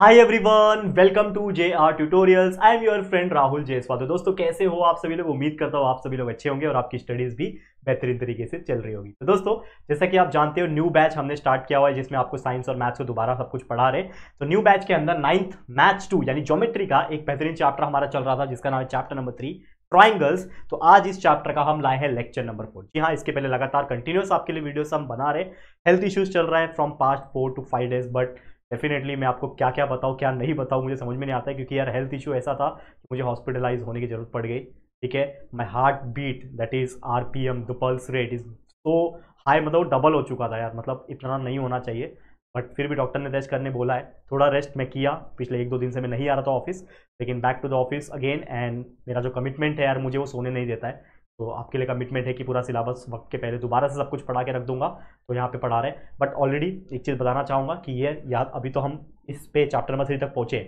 Hi everyone, welcome to JR tutorials. I am your friend Rahul Jaiswal. तो दोस्तों कैसे हो आप सभी लोग। उम्मीद करता हूँ आप सभी लोग अच्छे होंगे और आपकी स्टडीज भी बेहतरीन तरीके से चल रही होगी। तो दोस्तों जैसा कि आप जानते हो न्यू बैच हमने स्टार्ट किया हुआ है जिसमें आपको साइंस और मैथ्स को दोबारा सब कुछ पढ़ा रहे। तो न्यू बैच के अंदर 9th मैथ्स 2 यानी ज्योमेट्री का एक बेहतरीन चैप्टर हमारा चल रहा था जिसका नाम है चैप्टर नंबर 3 ट्राइंगल्स। तो आज इस चैप्टर का हम लाए हैं लेक्चर नंबर 4। जी हाँ, इसके पहले लगातार कंटिन्यूस आपके लिए वीडियोस हम बना रहे। हेल्थ इश्यूज चल रहा है from past 4 to 5 days, but definitely मैं आपको क्या क्या बताऊँ क्या नहीं बताऊँ मुझे समझ में नहीं आता है, क्योंकि यार हेल्थ इशू ऐसा था कि मुझे हॉस्पिटलाइज होने की जरूरत पड़ गई। ठीक है, my heart beat that is RPM, the pulse rate is so high, मतलब डबल हो चुका था यार, मतलब इतना नहीं होना चाहिए। बट फिर भी डॉक्टर ने रेस्ट करने बोला है। थोड़ा रेस्ट मैं किया, पिछले 1-2 दिन से मैं नहीं आ रहा था ऑफिस, लेकिन back to the office again. And मेरा जो कमिटमेंट है यार, मुझे वो सोने नहीं देता है। तो आपके लिए कमिटमेंट है कि पूरा सिलेबस वक्त के पहले दोबारा से सब कुछ पढ़ा के रख दूंगा। तो यहाँ पे पढ़ा रहे हैं, बट ऑलरेडी एक चीज़ बताना चाहूँगा कि ये याद, अभी तो हम इस पे चैप्टर नंबर 3 तक पहुँचे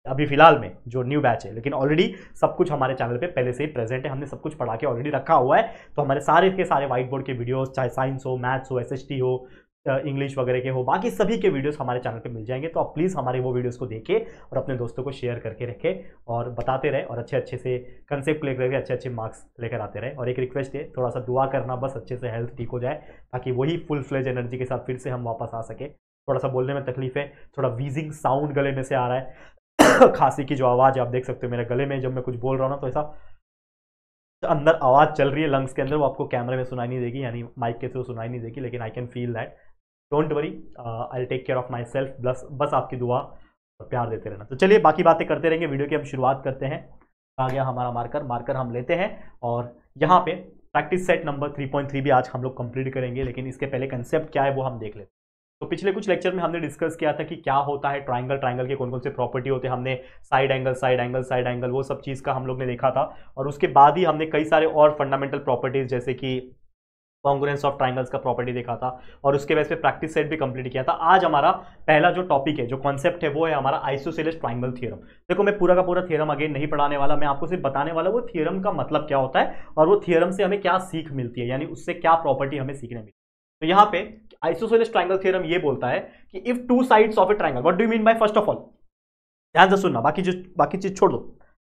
अभी फिलहाल में जो न्यू बैच है, लेकिन ऑलरेडी सब कुछ हमारे चैनल पे पहले से ही प्रेजेंट है। हमने सब कुछ पढ़ा के ऑलरेडी रखा हुआ है। तो हमारे सारे के सारे व्हाइट बोर्ड के वीडियोस, चाहे साइंस हो, मैथ्स हो, SHT हो, इंग्लिश वगैरह के हो, बाकी सभी के वीडियोस हमारे चैनल पे मिल जाएंगे। तो आप प्लीज़ हमारे वो वीडियोस को देखें और अपने दोस्तों को शेयर करके रखें और बताते रहे और अच्छे अच्छे से कंसेप्ट लेकर के अच्छे अच्छे मार्क्स लेकर आते रहे। और एक रिक्वेस्ट है, थोड़ा सा दुआ करना, बस अच्छे से हेल्थ ठीक हो जाए ताकि वही फुल फ्लेज एनर्जी के साथ फिर से हम वापस आ सके। थोड़ा सा बोलने में तकलीफ है, थोड़ा वीजिंग साउंड गले में से आ रहा है खांसी की जो आवाज़ है आप देख सकते हो मेरे गले में, जब मैं कुछ बोल रहा हूँ ना तो ऐसा अंदर आवाज़ चल रही है लंग्स के अंदर, वो आपको कैमरे में सुनाई नहीं देगी, यानी माइक के थ्रू सुनाई नहीं देगी, लेकिन I can feel that. Don't worry, I take care of myself. बस आपकी दुआ और प्यार देते रहना। तो चलिए बाकी बातें करते रहेंगे, वीडियो की हम शुरुआत करते हैं। आ गया हमारा मार्कर हम लेते हैं और यहाँ पे प्रैक्टिस सेट नंबर 3.3 भी आज हम लोग कंप्लीट करेंगे, लेकिन इसके पहले कंसेप्ट क्या है वो हम देख लेते हैं। तो पिछले कुछ लेक्चर में हमने डिस्कस किया था कि क्या होता है ट्राइंगल, ट्राइंगल के कौन कौन से प्रॉपर्टी होते हैं। हमने साइड एंगल वो सब चीज़ का हम लोग ने देखा था। और उसके बाद ही हमने कई सारे और फंडामेंटल प्रॉपर्टीज जैसे कि कॉन्ग्रुएंस ऑफ ट्राइंगल्स का प्रॉपर्टी देखा था और उसके बेस पे प्रैक्टिस सेट भी कंप्लीट किया था। आज हमारा पहला जो टॉपिक है, जो कॉन्सेप्ट है, वो है हमारा आइसोसेलेस ट्राइंगल थ्योरम। देखो मैं पूरा का पूरा थ्योरम अगेन नहीं पढ़ाने वाला, मैं आपको सिर्फ बताने वाला वो थ्योरम का मतलब क्या होता है और वो थ्योरम से हमें क्या सीख मिलती है, यानी उससे क्या प्रॉपर्टी हमें सीखने मिलती है। तो यहाँ पे आइसोसेलेस ट्राइंगल थ्योरम ये बोलता है कि if two sides of a triangle, what do you mean by, first of all ध्यान से सुनना, बाकी चीज छोड़ दो।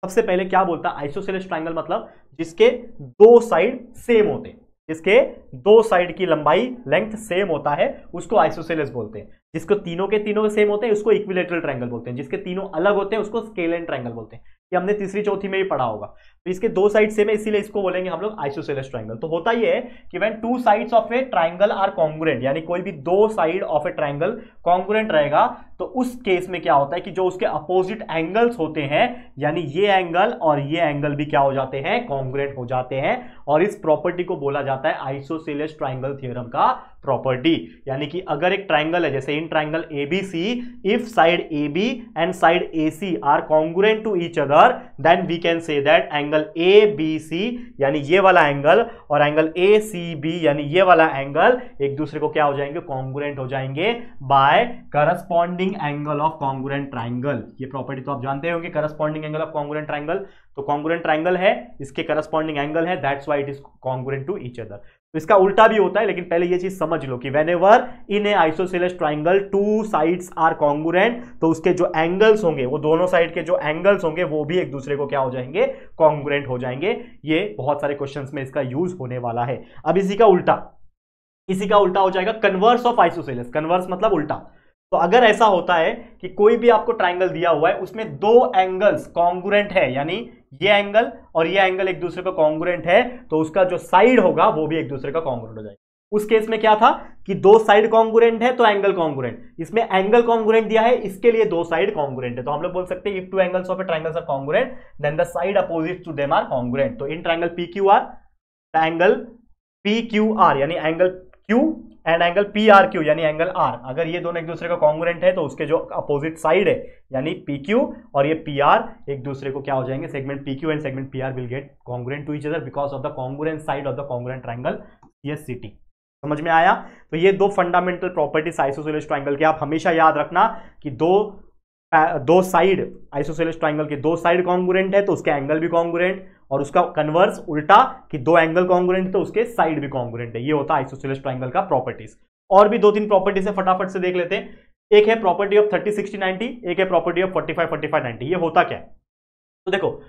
सबसे पहले क्या बोलता है आइसोसेलेस ट्राइंगल, मतलब जिसके दो साइड सेम होते हैं, जिसके दो साइड की लंबाई लेंथ सेम होता है उसको आइसोसेलेस बोलते हैं। जिसको तीनों के तीनों सेम होते हैं उसको इक्विलेटरल ट्रायंगल बोलते हैं। जिसके तीनों अलग होते हैं उसको स्केलेन ट्रायंगल बोलते हैं। ये हमने तीसरी चौथी में भी पढ़ा होगा। तो इसके दो साइड सेम है, इसीलिए इसको बोलेंगे हम लोग आइसोसेलेस ट्रायंगल। तो होता ये है कि when two sides of a triangle are congruent, यानी कोई भी दो side of a triangle congruent रहेगा तो उस केस में क्या होता है कि जो उसके अपोजिट एंगल्स होते हैं, यानी ये एंगल और ये एंगल भी क्या हो जाते हैं, कॉन्ग्रुएंट हो जाते हैं। और इस प्रॉपर्टी को बोला जाता है आइसोसेलेस ट्रायंगल थ्योरम का प्रॉपर्टी। यानी कि अगर एक ट्रायंगल है, जैसे in triangle ABC, if side AB and side AC are congruent to each other, then we can say that angle ABC यानी ये वाला एंगल और एंगल ACB यानी ये वाला एंगल एक दूसरे को क्या हो जाएंगे, कॉन्ग्रुएंट हो जाएंगे by corresponding angle of congruent triangle. ये प्रॉपर्टी तो आप जानते होंगे, corresponding angle of congruent triangle. तो कॉन्ग्रुएंट ट्रायंगल है, इसके करस्पॉन्डिंग एंगल है, that's why it is congruent to each other. तो इसका उल्टा भी होता है, लेकिन पहले ये चीज समझ लो कि whenever in a isosceles triangle two sides are congruent, तो उसके जो एंगल्स होंगे, वो दोनों साइड के जो एंगल्स होंगे वो भी एक दूसरे को क्या हो जाएंगे, कॉन्ग्रुएंट हो जाएंगे। ये बहुत सारे क्वेश्चंस में इसका यूज होने वाला है। अब इसी का उल्टा हो जाएगा कन्वर्स ऑफ आइसोसेलेस। कन्वर्स मतलब उल्टा। तो अगर ऐसा होता है कि कोई भी आपको ट्रायंगल दिया हुआ है, उसमें दो एंगल्स कॉन्ग्रुएंट है, यानी ये एंगल और ये एंगल एक दूसरे को कॉन्ग्रुएंट है, तो उसका जो साइड होगा वो भी एक दूसरे का कॉन्ग्रुएंट हो जाएगा। उस केस में क्या था कि दो साइड कॉन्ग्रुएंट है तो एंगल कॉन्ग्रुएंट, इसमें एंगल कॉन्ग्रुएंट दिया है, इसके लिए दो साइड कॉन्ग्रुएंट है। तो हम लोग बोल सकते हैं if two angles of a triangle are congruent then the side opposite to them are congruent. तो in triangle PQR, the angle PQR यानी angle Q and angle PRQ यानी एंगल R, अगर ये दोनों एक दूसरे का कॉन्ग्रुएंट है तो उसके जो अपोजिट साइड है यानी PQ और ये PR एक दूसरे को क्या हो जाएंगे, segment PQ and segment PR will get congruent to each other because of the congruent side of the congruent triangle CSCT। समझ में आया? तो ये दो फंडामेंटल प्रॉपर्टीज आइसोसेलेस ट्रायंगल के आप हमेशा याद रखना कि दो साइड आइसोसेलेस ट्रायंगल के दो साइड कॉन्ग्रुएंट है तो उसके एंगल भी कॉन्ग्रुएंट, और उसका कन्वर्स उल्टा कि दो एंगल कॉन्ग्रुएंट तो उसके साइड भी कॉन्ग्रुएंट है। ये होता है आइसोसेलेस ट्रायंगल का प्रॉपर्टीज। और भी दो तीन प्रॉपर्टीज है, फटाफट से देख लेते हैं। एक है प्रॉपर्टी ऑफ 30 60 90, एक है प्रॉपर्टी ऑफ 45 45 90। ये होता क्या है, तो देखो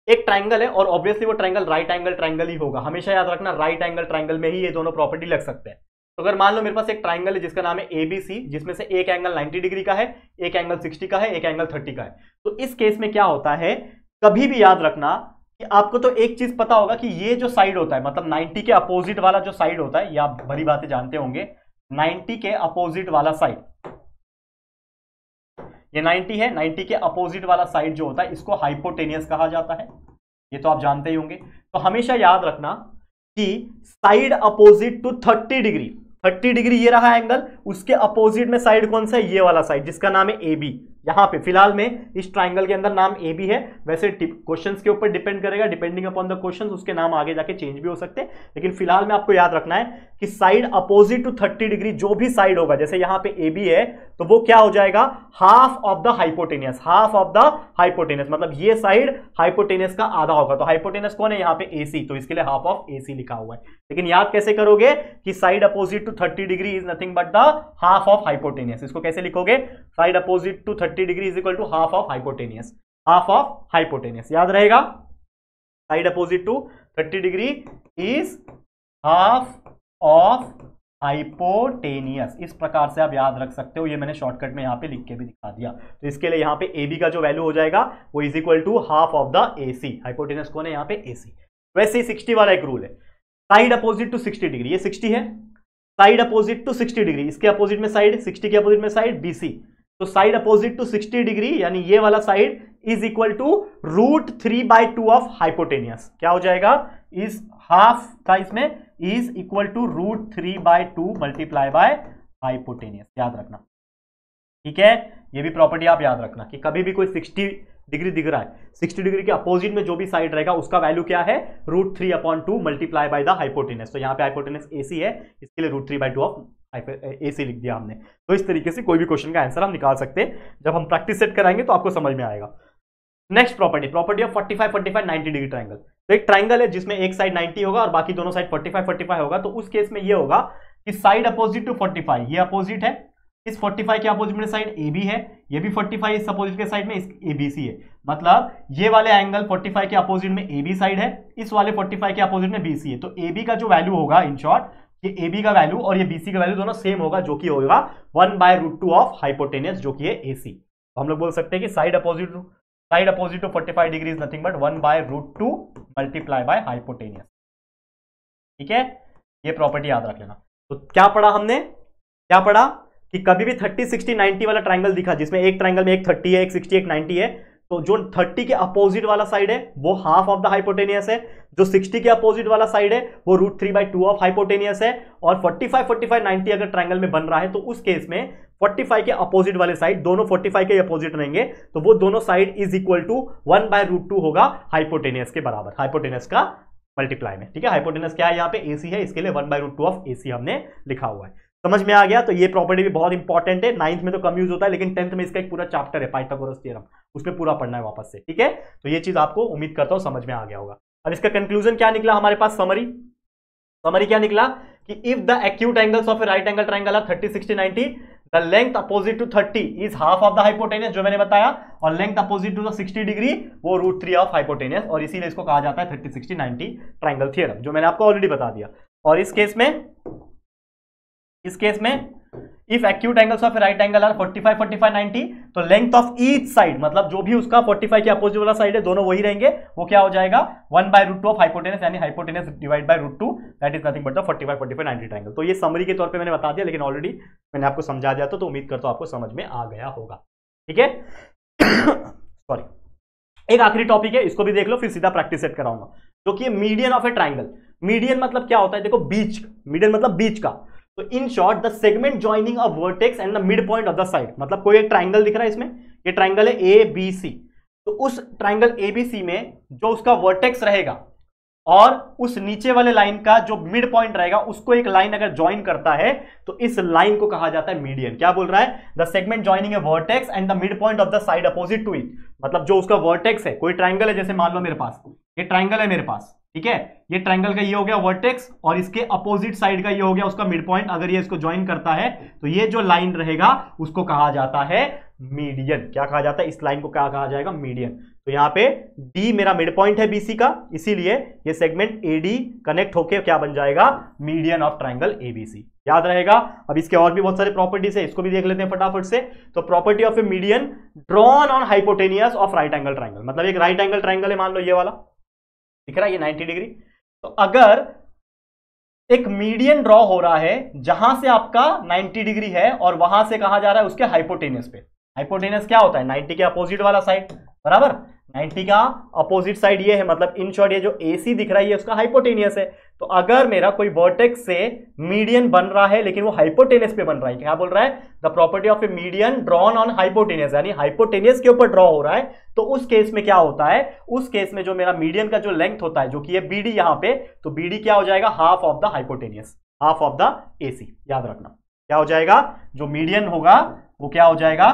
एक ट्राइंगल है और ऑब्वियसली वो ट्राइंगल राइट एंगल ट्राइंगल ही होगा। हमेशा याद रखना राइट एंगल ट्राइंगल में ही ये दोनों प्रॉपर्टी लग सकते हैं। तो अगर मान लो मेरे पास एक ट्राइंगल है जिसका नाम है एबीसी, जिसमें से एक एंगल 90 डिग्री का है, एक एंगल 60 का है, एक एंगल 30 का है। तो इस केस में क्या होता है, कभी भी याद रखना कि आपको तो एक चीज पता होगा कि ये जो साइड होता है, मतलब 90 के अपोजिट वाला जो साइड होता है, ये आप बड़ी बातें जानते होंगे, 90 के अपोजिट वाला साइड, ये 90 है, 90 के अपोजिट वाला साइड जो होता है इसको हाइपोटेनियस कहा जाता है, ये तो आप जानते ही होंगे। तो हमेशा याद रखना कि side opposite to 30 degree, 30 degree ये रहा एंगल, उसके अपोजिट में साइड कौन सा है, ये वाला साइड जिसका नाम है ए बी। यहां पे फिलहाल में इस ट्राइंगल के अंदर नाम ए बी है, वैसे क्वेश्चंस के ऊपर डिपेंड करेगा, डिपेंडिंग अपॉन द क्वेश्चंस उसके नाम आगे जाके चेंज भी हो सकते हैं, लेकिन फिलहाल में आपको याद रखना है कि साइड अपोजिट टू 30 डिग्री जो भी साइड होगा, जैसे यहां पे ए बी है तो वो क्या हो जाएगा, half of the hypotenuse, half of the hypotenuse, मतलब ये साइड हाइपोटेनियस का आधा होगा। तो हाइपोटेनियस कौन है यहाँ पे, ए सी, तो इसके लिए हाफ ऑफ ए सी लिखा हुआ है। लेकिन याद कैसे करोगे कि side opposite to 30 degree is nothing but the half of hypotenuse. इसको कैसे लिखोगे, side opposite to 30 degree is equal to half of hypotenuse, half of hypotenuse याद रहेगा। Side opposite to 30 degree is half of hypotenuse, इस प्रकार से आप याद रख सकते हो। ये मैंने शॉर्टकट में यहां पे लिख के भी दिखा दिया। तो इसके लिए यहां पे ए बी का जो वैल्यू हो जाएगा वो is equal to half of the A C, hypotenuse कौन है यहाँ पे, ए सी। वैसे ही 60 वाला एक रूल है, साइड अपोजिट टू 60 डिग्री, ये 60 है, साइड अपोजिट टू 60 डिग्री, इसके अपोजिट में साइड, 60 के अपोजिट में साइड बीसी, तो साइड अपोजिट टू 60 डिग्री यानी ये वाला side is equal to √3/2 of hypotenuse. क्या हो जाएगा, इस हाफ का इसमें is equal to √3/2 multiply by hypotenuse, याद रखना, ठीक है। ये भी प्रॉपर्टी आप याद रखना कि कभी भी कोई 60 डिग्री दिख रहा है, 60 डिग्री के अपोजिट में जो भी साइड रहेगा उसका वैल्यू क्या है, √3/2 मल्टीप्लाई बाय द हाइपोटेनियस। तो यहाँ पे हाइपोटेनियस AC है, इसके लिए √3/2 ऑफ AC लिख दिया हमने। तो इस तरीके से कोई भी क्वेश्चन का आंसर हम निकाल सकते हैं, जब हम प्रैक्टिस सेट कराएंगे तो आपको समझ में आएगा। Next property, property of 45 45 90 degree triangle. तो एक ट्राइंगल है जिसमें एक साइड 90 होगा और बाकी दोनों साइड 45 45 होगा। तो उस केस में ये होगा कि साइड अपोजिट टू 45, ये अपोजिट है, इस 45 के अपोजिट में साइड ए बी है, ये भी 45 इस अपोजिट के साइड में ए बी सी है, मतलब ये वाले एंगल 45 के अपोजिट में ए बी साइड है, इस वाले 45 के अपोजिट में बी सी है। तो ए बी का जो वैल्यू होगा, इन शॉर्ट ये ए बी का वैल्यू और ये बी सी का वैल्यू दोनों सेम होगा, जो कि होगा 1/√2 ऑफ हाइपोटेनियस, जो कि है ए सी। तो हम लोग बोल सकते हैं कि side opposite to 45 degree is nothing but 1/√2 multiply by hypotenuse, ठीक है। ये प्रॉपर्टी याद रख लेना। तो क्या पढ़ा हमने, क्या पढ़ा कि कभी भी 30 60 90 वाला ट्राइंगल दिखा, जिसमें एक ट्राइंगल में एक 30 है, एक 60, एक 90 है, तो जो 30 के अपोजिट वाला साइड है वो हाफ ऑफ द हाइपोटेनियस है, जो 60 के अपोजिट वाला साइड है वो √3/2 ऑफ हाइपोटेनियस है, और 45 45 90 अगर ट्राइंगल में बन रहा है तो उस केस में 45 के अपोजिट वाले साइड दोनों 45 के अपोजिट रहेंगे, तो वो दोनों साइड इज इक्वल टू 1/√2 होगा हाइपोटेनियस के बराबर, हाइपोटेनियस का मल्टीप्लाई में, ठीक है। हाइपोटेनियस क्या है यहाँ पे, AC है, इसके लिए 1/√2 ऑफ AC हमने लिखा हुआ है। समझ में आ गया। तो ये प्रॉपर्टी भी बहुत इंपॉर्टेंट है, 9th में तो कम यूज होता है, लेकिन 10th में इसका एक पूरा चैप्टर है पाइथागोरस थ्योरम, उसमें पूरा पढ़ना है वापस से, ठीक है। तो ये चीज आपको उम्मीद करता हूं समझ में आ गया होगा। अब इसका कंक्लूजन क्या निकला हमारे पास, समरी क्या निकला कि if the acute angles of a right angle triangle are 30 60 90, the length opposite to 30 is half of the hypotenuse, जो मैंने बताया, और length opposite to the 60 degree वो √3 ऑफ हाइपोटेनियस, और इसीलिए इसको कहा जाता है 30 60 90 ट्राइंगल थ्योरम, जो मैंने आपको ऑलरेडी बता दिया। और इस केस में if acute angles of right angle are 45 45 90, तो लेंथ ऑफ ईच साइड, मतलब जो भी उसका 45 के अपोजिट वाला साइड है दोनों वही रहेंगे, वो क्या हो जाएगा 1/√2 ऑफ हाइपोटेनस, यानी hypotenuse divide by √2, that is nothing but the 45 45 90 triangle. तो ये समरी के तौर पे मैंने बता दिया, लेकिन ऑलरेडी मैंने आपको समझा दिया तो उम्मीद करता हूं आपको समझ में आ गया होगा, ठीक है। सॉरी, एक आखिरी टॉपिक है, इसको भी देख लो, फिर सीधा प्रैक्टिस सेट कराऊंगा, जो कि median of a triangle. Median मतलब क्या होता है, देखो बीच, मीडियन मतलब बीच का। तो in short the segment joining a vertex and the mid point of the side, मतलब कोई एक ट्राइंगल दिख रहा है इसमें, ये ट्राइंगल है ए बी सी, तो उस ट्राइंगल ए बी सी में जो उसका वर्टेक्स रहेगा और उस नीचे वाले लाइन का जो मिड पॉइंट रहेगा, उसको एक लाइन अगर ज्वाइन करता है तो इस लाइन को कहा जाता है मीडियन। क्या बोल रहा है, the segment joining a vertex and the mid point of the side opposite to it, मतलब जो उसका वर्टेक्स है, कोई ट्राइंगल है, जैसे मान लो मेरे पास ये ट्राइंगल है मेरे पास, ठीक है, ये ट्रायंगल का ये हो गया वर्टेक्स और इसके अपोजिट साइड का ये हो गया उसका मिड पॉइंट। अगर ये इसको ज्वाइन करता है तो ये जो लाइन रहेगा उसको कहा जाता है मीडियन। क्या कहा जाता है, इस लाइन को क्या कहा जाएगा, मीडियन। तो यहां पे डी मेरा मिड पॉइंट है बीसी का, इसीलिए ये सेगमेंट एडी कनेक्ट होके क्या बन जाएगा, मीडियन ऑफ ट्रायंगल एबीसी। याद रहेगा। अब इसके और भी बहुत सारे प्रॉपर्टीज है, इसको भी देख लेते हैं फटाफट से। तो property of A median drawn on hypotenuse of right angle triangle, मतलब एक राइट एंगल ट्रायंगल है, मान लो ये वाला दिख रहा है, ये 90 डिग्री। तो अगर एक मीडियन ड्रॉ हो रहा है जहां से आपका 90 डिग्री है और वहां से कहा जा रहा है उसके हाइपोटेनियस पे। हाइपोटेनियस क्या होता है, 90 के अपोजिट वाला साइड, बराबर। 90 का अपोजिट साइड ये है, मतलब इन शॉर्ट ये जो AC दिख रहा है ये उसका हाइपोटेनियस है। तो अगर मेरा कोई वर्टेक्स से मीडियन बन रहा है लेकिन वो हाइपोटेनियस पे बन रहा है, क्या बोल रहा है, the property of A median drawn on hypotenuse, यानी हाइपोटेनियस के ऊपर ड्रॉ हो रहा है। तो उस केस में क्या होता है, उस केस में जो मेरा मीडियन का जो लेंथ होता है, जो कि ये BD यहां पे, तो BD क्या हो जाएगा, half of the hypotenuse, half of the AC। याद रखना क्या हो जाएगा, जो मीडियन होगा वो क्या हो जाएगा,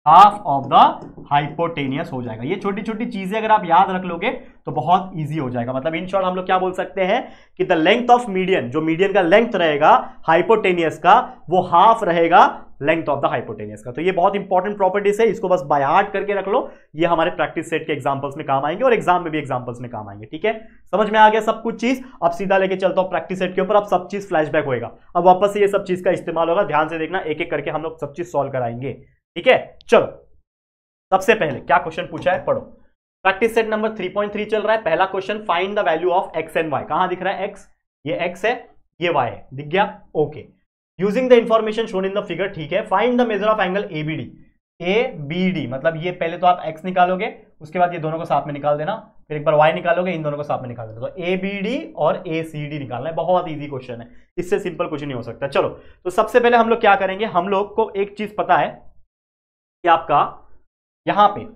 हाफ ऑफ द हाइपोटेनियस हो जाएगा। ये छोटी छोटी चीजें अगर आप याद रख लोगे तो बहुत इजी हो जाएगा। मतलब इन शॉर्ट हम लोग क्या बोल सकते हैं कि द लेंथ ऑफ मीडियन, जो मीडियन का लेंथ रहेगा हाइपोटेनियस का, वो हाफ रहेगा लेंथ ऑफ द हाइपोटेनियस का। तो ये बहुत इंपॉर्टेंट प्रॉपर्टीज है, इसको बस बाय हार्ट करके रख लो। ये हमारे प्रैक्टिस सेट के एग्जांपल्स में काम आएंगे और एग्जाम में भी एग्जांपल्स में काम आएंगे। ठीक है, समझ में आ गया सब कुछ चीज। अब सीधा लेके चलता हूं प्रैक्टिस सेट के ऊपर। अब सब चीज फ्लैशबैक होगा, अब वापस से ये सब चीज का इस्तेमाल होगा। ध्यान से देखना, एक एक करके हम लोग सब चीज सॉल्व कराएंगे। ठीक है, चलो सबसे पहले क्या क्वेश्चन पूछा है, पढ़ो। प्रैक्टिस सेट नंबर 3.3 चल रहा है। पहला question, find the value of x and y। कहां दिख रहा है x, ये x है, ये y है, दिख गया, okay. Using the information shown in the figure, ठीक है। Find the measure of angle ABD। ABD मतलब ये पहले तो आप x निकालोगे, उसके बाद ये दोनों को साथ में निकाल देना, फिर एक बार y निकालोगे, इन दोनों को साथ में निकाल देना। तो ABD और ACD निकालना है। बहुत इजी क्वेश्चन है, इससे सिंपल कुछ नहीं हो सकता। चलो, तो सबसे पहले हम लोग क्या करेंगे, हम लोग को एक चीज पता है कि आपका यहां पे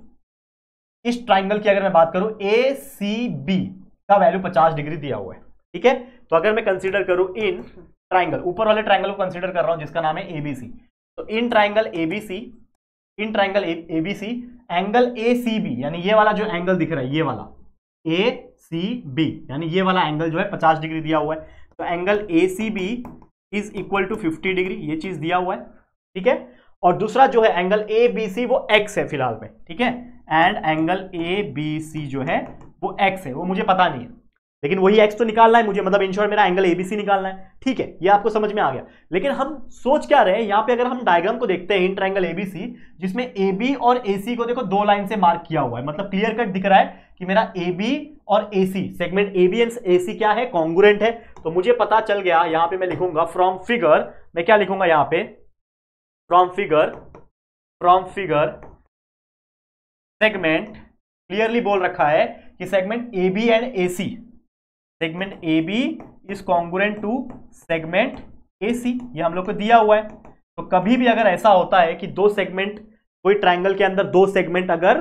इस ट्राइंगल की अगर मैं बात करूं, ACB का वैल्यू 50 डिग्री दिया हुआ है। ठीक है, तो अगर मैं कंसीडर करूं इन ट्राइंगल, ऊपर वाले ट्राइंगल को कंसीडर कर रहा हूं जिसका नाम है ABC, तो in triangle ABC angle ACB, यानी ये वाला जो एंगल दिख रहा है, ये वाला ACB, यानी ये वाला एंगल जो है 50 डिग्री दिया हुआ है। तो angle ACB is equal to 50 degree, ये चीज दिया हुआ है। ठीक है, और दूसरा जो है एंगल ABC वो x है फिलहाल में। ठीक है, एंड एंगल ABC जो है वो x है, वो मुझे पता नहीं है, लेकिन वही x तो निकालना है मुझे, मतलब इन शॉर्ट मेरा एंगल ABC निकालना है। ठीक है, ये आपको समझ में आ गया। लेकिन हम सोच क्या रहे हैं यहाँ पे, अगर हम डायग्राम को देखते हैं इन ट्राइंगल ABC, जिसमें AB और AC को देखो दो लाइन से मार्क किया हुआ है, मतलब क्लियर कट दिख रहा है कि मेरा AB और AC, segment AB and AC क्या है, कॉन्ग्रुएंट है। तो मुझे पता चल गया, यहां पे मैं लिखूंगा फ्रॉम फिगर, मैं क्या लिखूंगा यहां पे, फ्रॉम फिगर सेगमेंट, क्लियरली बोल रखा है कि segment AB and AC, segment AB is congruent to segment AC, ये हम लोग को दिया हुआ है। तो कभी भी अगर ऐसा होता है कि दो सेगमेंट, कोई ट्राइंगल के अंदर दो सेगमेंट अगर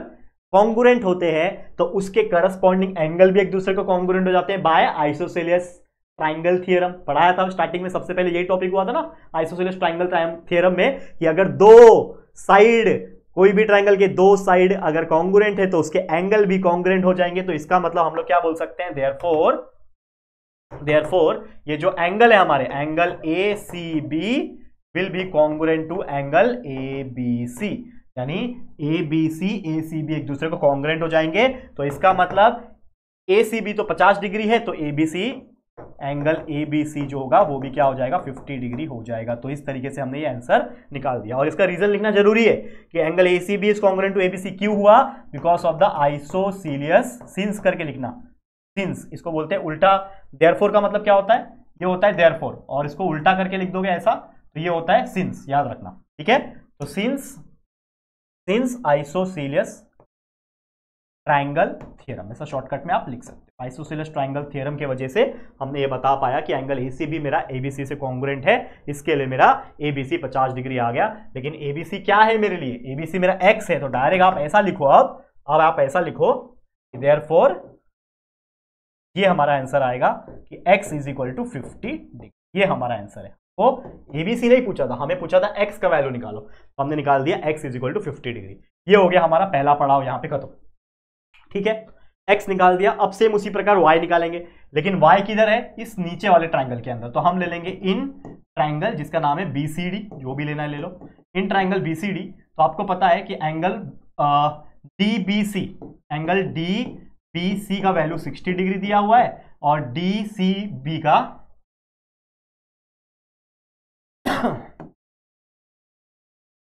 कॉन्ग्रुएंट होते हैं तो उसके करस्पॉन्डिंग एंगल भी एक दूसरे को कॉन्ग्रुएंट हो जाते हैं बाय आइसोसेलियस ट्राइंगल थ्योरम। पढ़ाया था स्टार्टिंग में, सबसे पहले यही टॉपिक हुआ था ना आइसोसेलियस ट्राइंगल थ्योरम में, कि अगर दो साइड, कोई भी ट्राइंगल के दो साइड अगर कॉन्ग्रुएंट है तो उसके एंगल भी कॉन्ग्रुएंट हो जाएंगे। तो इसका मतलब हम लोग क्या बोल सकते हैं, देयरफोर ये जो एंगल है हमारे, angle ACB will be congruent to angle ABC, यानी ABC ACB एक दूसरे को कॉन्ग्रुएंट हो जाएंगे। तो इसका मतलब ACB तो 50 डिग्री है, तो ABC, एंगल ABC जो होगा वो भी क्या हो जाएगा, 50 डिग्री हो जाएगा। तो इस तरीके से हमने ये आंसर निकाल दिया। और इसका रीजन लिखना जरूरी है कि angle ACB is congruent to ABC क्यों हुआ, because of the isosceles, since करके लिखना, सिंस इसको बोलते हैं उल्टा। देयरफॉर का मतलब क्या होता है, ये होता है देयरफॉर, और इसको उल्टा करके लिख दोगे ऐसा तो ये होता है सिंस, याद रखना। ठीक है, तो सिंस आइसोसेलियस ट्राइंगल थ्योरम, ऐसा शॉर्टकट में आप लिख सकते हो। आइसोसेलियस ट्राइंगल थ्योरम की वजह से हमने ये बता पाया कि एंगल ACB मेरा ABC से कॉन्ग्रुएंट है, इसके लिए मेरा ABC 50 डिग्री आ गया। लेकिन ABC क्या है मेरे लिए, ABC मेरा x है, तो डायरेक्ट आप ऐसा लिखो, अब आप ऐसा लिखो कि देयरफॉर ये हमारा आंसर आएगा कि x is equal to 50 degree, ये हमारा आंसर है। तो ABC नहीं पूछा था, हमें पूछा था x का वैल्यू निकालो, तो हमने निकाल दिया x is equal to 50 degree. ये हो गया हमारा पहला पड़ाव यहाँ पे खत्म। ठीक है, x निकाल दिया। अब सेम उसी प्रकार y निकालेंगे, लेकिन y किधर है, इस नीचे वाले ट्राइंगल के अंदर। तो हम ले लेंगे इन ट्राइंगल जिसका नाम है BCD, जो भी लेना है ले लो, इन ट्राइंगल BCD। तो आपको पता है कि एंगल DBC, एंगल DBC का वैल्यू 60 डिग्री दिया हुआ है, और DCB का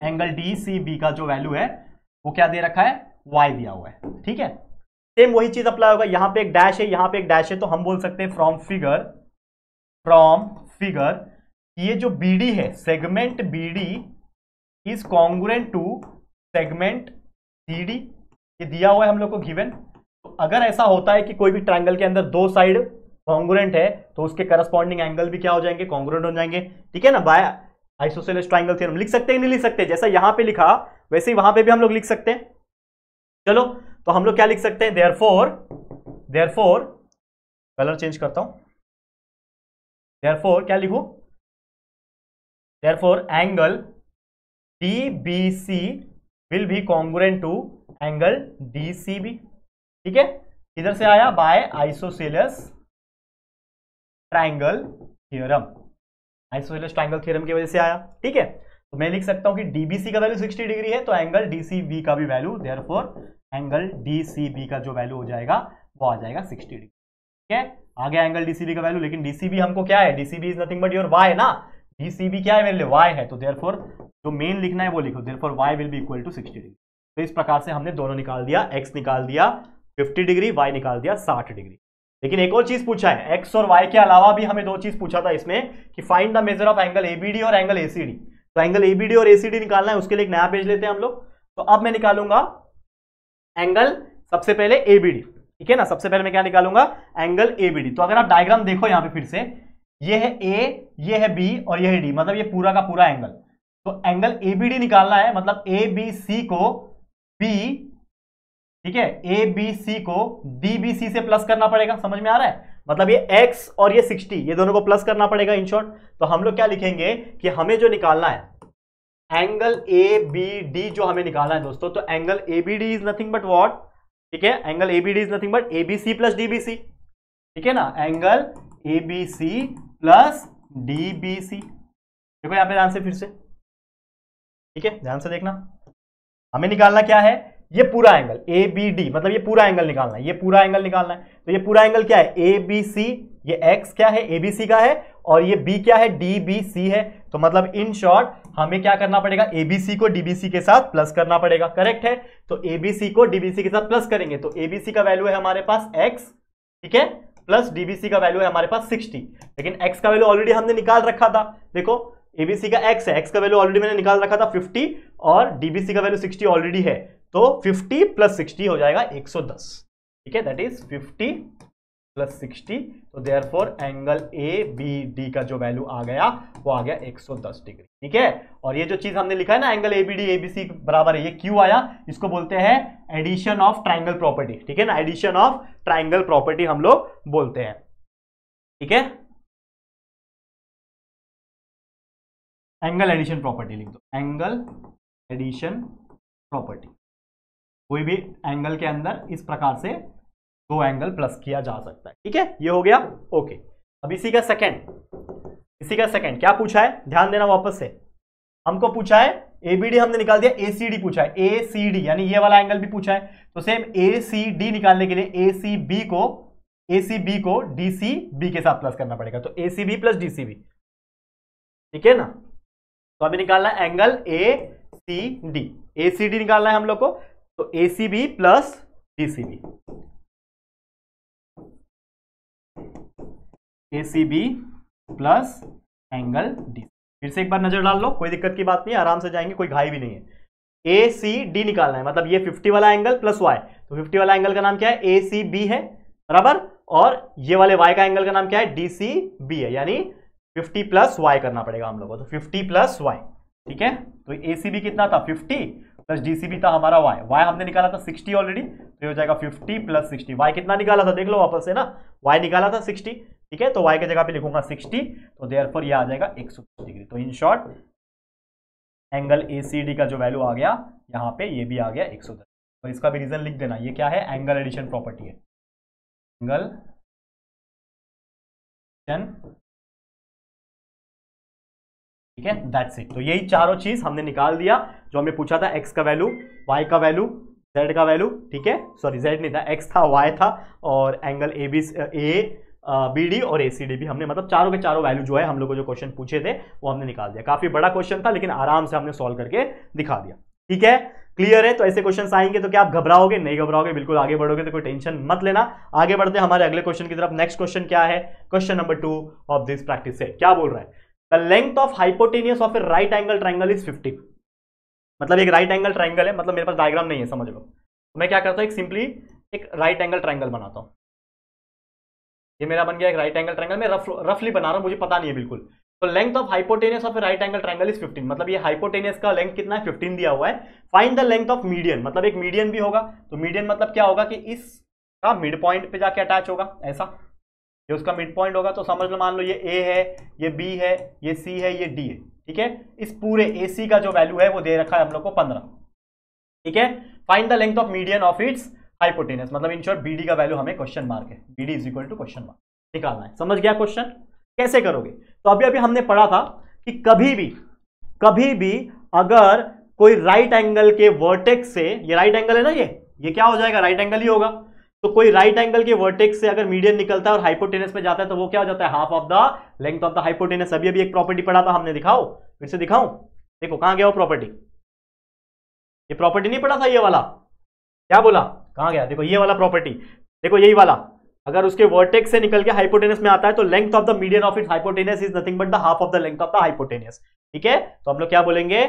एंगल DCB का जो वैल्यू है वो क्या दे रखा है, y दिया हुआ है। ठीक है, सेम वही चीज अप्लाई होगा। यहां पे एक डैश है, यहां पे एक डैश है, तो हम बोल सकते हैं फ्रॉम फिगर ये जो BD है, segment BD is congruent to segment CD। ये दिया हुआ है हम लोग को गिवन। तो अगर ऐसा होता है कि कोई भी ट्रायंगल के अंदर दो साइड कॉन्ग्रुएंट है, तो उसके करस्पॉन्डिंग एंगल भी क्या हो जाएंगे, कॉन्ग्रुएंट हो जाएंगे। ठीक है ना, बाय आइसोसेलेस ट्रायंगल थ्योरम लिख सकते हैं नहीं लिख सकते, जैसा यहां पे लिखा वैसे ही वहां पे भी हम लोग लिख सकते हैं। चलो, तो हम लोग क्या लिख सकते हैं, देयरफॉर कलर चेंज करता हूं, देयरफॉर क्या लिखूं, therefore angle DBC will be congruent to angle DCB। ठीक है, इधर से आया by isosceles triangle theorem, isosceles triangle theorem की वजह से आया। ठीक है, तो मैं लिख सकता हूं कि DBC का वैल्यू 60 डिग्री है, तो एंगल DCB का भी वैल्यू, देयरफॉर एंगल DCB का जो वैल्यू हो जाएगा वो आ जाएगा 60 डिग्री। ठीक है, आ गया एंगल DCB का वैल्यू, लेकिन DCB हमको क्या है, DCB is nothing but your y है ना, DCB क्या है मेरे लिए, y है। तो देयरफॉर जो मेन लिखना है वो लिखो, therefore y will be equal to 60 degree. तो इस प्रकार से हमने दोनों निकाल दिया, x निकाल दिया 50 डिग्री, y निकाल दिया 60 डिग्री। लेकिन एक और चीज पूछा है, x और y के अलावा भी हमें दो चीज पूछा था इसमें कि find the measure of angle ABD और एंगल ACD। तो एंगल ABD और ACD निकालना है, उसके लिए एक नया पेज लेते हैं हम लोग। तो अब मैं निकालूंगा एंगल, सबसे पहले ABD। ठीक है ना, सबसे पहले मैं क्या निकालूंगा, एंगल ABD। तो अगर आप डायग्राम देखो यहां पे फिर से, ये है A, ये है B और ये है D, मतलब ये पूरा का पूरा एंगल। तो एंगल ABD निकालना है, मतलब ABC को B, ठीक है, ABC को DBC से प्लस करना पड़ेगा। समझ में आ रहा है, मतलब ये x और ये 60, ये दोनों को प्लस करना पड़ेगा इन शॉर्ट। तो हम लोग क्या लिखेंगे कि हमें जो निकालना है एंगल ABD, जो हमें निकालना है दोस्तों, तो angle ABD is nothing but what, ठीक है, angle ABD is nothing but ABC plus DBC। ठीक है ना, एंगल ABC प्लस DBC। देखो यहां पे ध्यान से फिर से, ठीक है, ध्यान से देखना, हमें निकालना क्या है, ये पूरा एंगल ABD, मतलब ये पूरा एंगल निकालना है, ये पूरा एंगल निकालना है। तो ये पूरा एंगल क्या है, ABC, ये x क्या है, ABC का है, और ये B क्या है, DBC है। तो मतलब इन शॉर्ट हमें क्या करना पड़ेगा, ABC को DBC के साथ प्लस करना पड़ेगा। करेक्ट है, तो ABC को DBC के साथ प्लस करेंगे, तो ABC का वैल्यू है हमारे पास x, ठीक है, प्लस DBC का वैल्यू है हमारे पास 60। लेकिन x का वैल्यू ऑलरेडी हमने निकाल रखा था, देखो ABC का x है, x का वैल्यू ऑलरेडी मैंने निकाल रखा था 50, और DBC का वैल्यू 60 ऑलरेडी है। तो 50 प्लस 60 हो जाएगा 110। ठीक है, दैट इज 50 प्लस 60। तो देयरफॉर एंगल ABD का जो वैल्यू आ गया वो आ गया 110 डिग्री। ठीक है, और ये जो चीज हमने लिखा है ना, एंगल ABD ABC बराबर है, ये क्यों आया, इसको बोलते हैं एडिशन ऑफ ट्राइंगल प्रॉपर्टी। ठीक है ना, एडिशन ऑफ ट्राइंगल प्रॉपर्टी हम लोग बोलते हैं। ठीक है, एंगल एडिशन प्रॉपर्टी लिख दो, एंगल एडिशन प्रॉपर्टी। कोई भी एंगल के अंदर इस प्रकार से दो एंगल प्लस किया जा सकता है। ठीक है, ये हो गया, ओके। अब इसी का सेकंड क्या पूछा है, ध्यान देना वापस से, हमको पूछा है ABD हमने निकाल दिया, ACD पूछा है, ACD यानी ये वाला एंगल भी पूछा है। तो सेम ACD निकालने के लिए ACB को DCB के साथ प्लस करना पड़ेगा, तो ACB प्लस DCB। ठीक है ना, तो अभी निकालना है एंगल ACD निकालना है हम लोग को, तो ACB plus DCB, ACB plus angle D। फिर से एक बार नजर डाल लो, कोई दिक्कत की बात नहीं है, आराम से जाएंगे, कोई घाई भी नहीं है। ACD निकालना है, मतलब ये 50 वाला एंगल प्लस y, तो 50 वाला एंगल का नाम क्या है, ACB है बराबर, और ये वाले y का एंगल का नाम क्या है, DCB है, यानी 50 प्लस y करना पड़ेगा हम लोगों को, तो 50 प्लस y। ठीक है, तो ACB कितना था, 50 प्लस DCB था हमारा y हमने निकाला था 60 ऑलरेडी, तो ये हो जाएगा 50 प्लस 60। y कितना निकाला था देख लो वापस से ना, y निकाला था 60। ठीक है, तो y के जगह पे लिखूंगा 60, तो देयरफॉर ये आ जाएगा 110 डिग्री। तो इन शॉर्ट एंगल ACD का जो वैल्यू आ गया यहाँ पे, ये भी आ गया 110। और इसका भी रीजन लिख देना, ये क्या है, एंगल एडिशन प्रॉपर्टी है। एंगल ठीक है, दैट्स इट। तो यही चारों चीज हमने निकाल दिया जो हमें पूछा था, एक्स का वैल्यू, वाई का वैल्यू, जेड का वैल्यू, ठीक है, सॉरी जेड नहीं था, एक्स था, वाई था, और angle A B B D और ए सी डी भी हमने, मतलब चारों के चारों वैल्यू जो है हम लोग को जो क्वेश्चन पूछे थे वो हमने निकाल दिया। काफी बड़ा क्वेश्चन था लेकिन आराम से हमने सॉल्व करके दिखा दिया। ठीक है, क्लियर है? तो ऐसे क्वेश्चन आएंगे तो क्या आप घबराओगे? नहीं घबराओगे, बिल्कुल आगे बढ़ोगे, तो कोई टेंशन मत लेना। आगे बढ़ते हैं हमारे अगले क्वेश्चन की तरफ। नेक्स्ट क्वेश्चन क्या है? Question number 2 of this practice है, क्या बोल रहा है? The length of hypotenuse of a right angle triangle is 50। मतलब एक राइट एंगल ट्राइंगल है, मतलब मेरे पास डायग्राम नहीं है, समझ लो। तो मैं क्या करता हूं, एक सिंपली एक राइट एंगल ट्राइंगल बनाता हूं। ये मेरा बन गया एक राइट एंगल ट्राइंगल। मैं रफली बना रहा हूं, मुझे पता नहीं है बिल्कुल। तो length of hypotenuse of a right angle triangle is 15। मतलब ये हाइपोटेनियस का लेंथ कितना है? 15 दिया हुआ है। Find the length of median, मतलब एक मीडियन भी होगा। तो मीडियन मतलब क्या होगा कि इसका मिड पॉइंट पे जाके अटैच होगा, ऐसा। ये उसका मिड पॉइंट होगा, तो समझ लो, मान लो ये ए है, ये बी है, ये सी है, ये डी है, ठीक है। इस पूरे ए सी का जो वैल्यू है वो दे रखा है हम लोग को 15, ठीक है। Find the length of median of its hypotenuse, मतलब इन शॉर्ट बीडी का वैल्यू हमें क्वेश्चन मार्क है, BD is equal to question mark निकालना है। समझ गया क्वेश्चन? कैसे करोगे? तो अभी हमने पढ़ा था कि कभी भी अगर कोई राइट एंगल के वर्टेक्स से, ये राइट एंगल है ना, ये क्या हो जाएगा? राइट एंगल ही होगा। तो कोई राइट एंगल के वर्टेक्स से अगर मीडियन निकलता है और हाइपोटेनस पे जाता है तो वो क्या हो जाता है? Half of the length of the hypotenuse. अभी एक प्रॉपर्टी पढ़ा था हमने, दिखाओ, फिर से दिखाऊं? देखो कहां गया वो प्रॉपर्टी। ये प्रॉपर्टी नहीं पढ़ा था ये वाला? क्या बोला? कहां गया? देखो ये वाला प्रॉपर्टी, देखो यही वाला। अगर उसके वर्टेक्स से निकल के हाइपोटेनस में आता है तो length of the median of it's hypotenuse is nothing but the half of the length of the hypotenuse, ठीक है। तो हम लोग क्या बोलेंगे?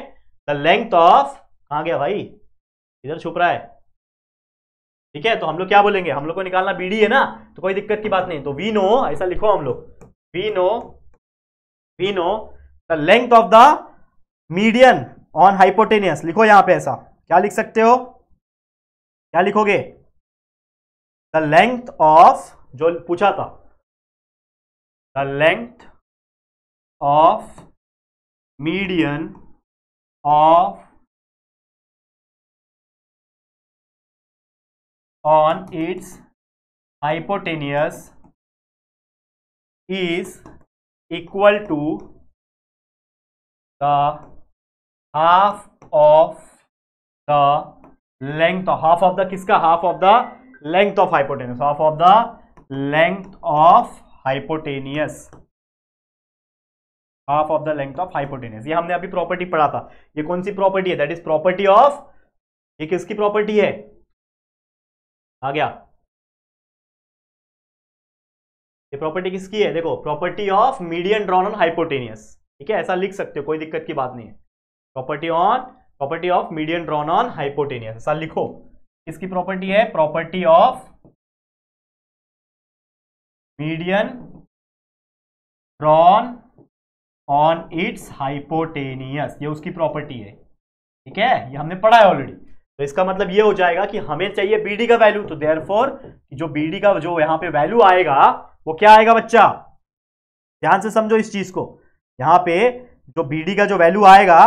द लेंथ ऑफ, कहां गया भाई, इधर छुप रहा है, ठीक है। तो हम लोग क्या बोलेंगे? हम लोग को निकालना बीडी है ना, तो कोई दिक्कत की बात नहीं। तो वी नो, ऐसा लिखो हम लोग, we know the length of the median on hypotenuse. लिखो यहां पे, ऐसा क्या लिख सकते हो? क्या लिखोगे? द लेंथ ऑफ, जो पूछा था, the length of median of on its hypotenuse is equal to the half of the length of, half of the किसका? half of the length of hypotenuse, half of the length of hypotenuse, half of the length of hypotenuse। ये हमने अभी property पढ़ा था। ये कौन सी property है? That is property of, ये किसकी प्रॉपर्टी है? आ गया? ये प्रॉपर्टी किसकी है? देखो, property of median drawn on hypotenuse, ठीक है, ऐसा लिख सकते हो, कोई दिक्कत की बात नहीं है। Property of median drawn on hypotenuse, ऐसा लिखो। किसकी प्रॉपर्टी है? Property of median drawn on its hypotenuse, ये उसकी प्रॉपर्टी है, ठीक है। ये हमने पढ़ा है ऑलरेडी। तो इसका मतलब ये हो जाएगा कि हमें चाहिए बीडी का वैल्यू, तो देयरफॉर जो बीडी का जो यहां पे वैल्यू आएगा वो क्या आएगा बच्चा? ध्यान से समझो इस चीज को। यहां पे जो बीडी का जो वैल्यू आएगा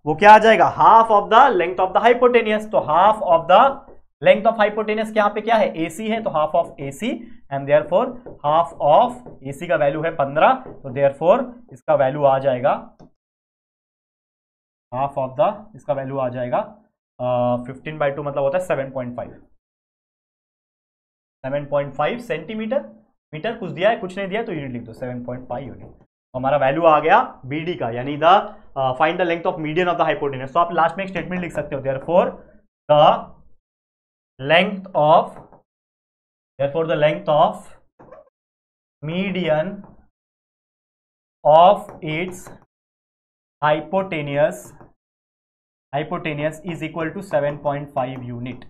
वो क्या आ जाएगा? Half of the length of the hypotenuse. तो half of the length of hypotenuse यहाँ पे क्या है? एसी है, तो half of AC, and therefore half of AC का वैल्यू है 15, तो देयरफॉर इसका वैल्यू आ जाएगा, हाफ ऑफ द, इसका वैल्यू आ जाएगा 15/2, मतलब होता है 7.5 सेंटीमीटर। मीटर कुछ दिया है, कुछ नहीं दिया, तो यूनिट लिख दो, 7.5 यूनिट। तो हमारा वैल्यू आ गया बीडी का, यानी the find the length of median of the hypotenuse. तो आप लास्ट में एक स्टेटमेंट लिख सकते हो, therefore the length of median of its hypotenuse is equal to 7.5 unit.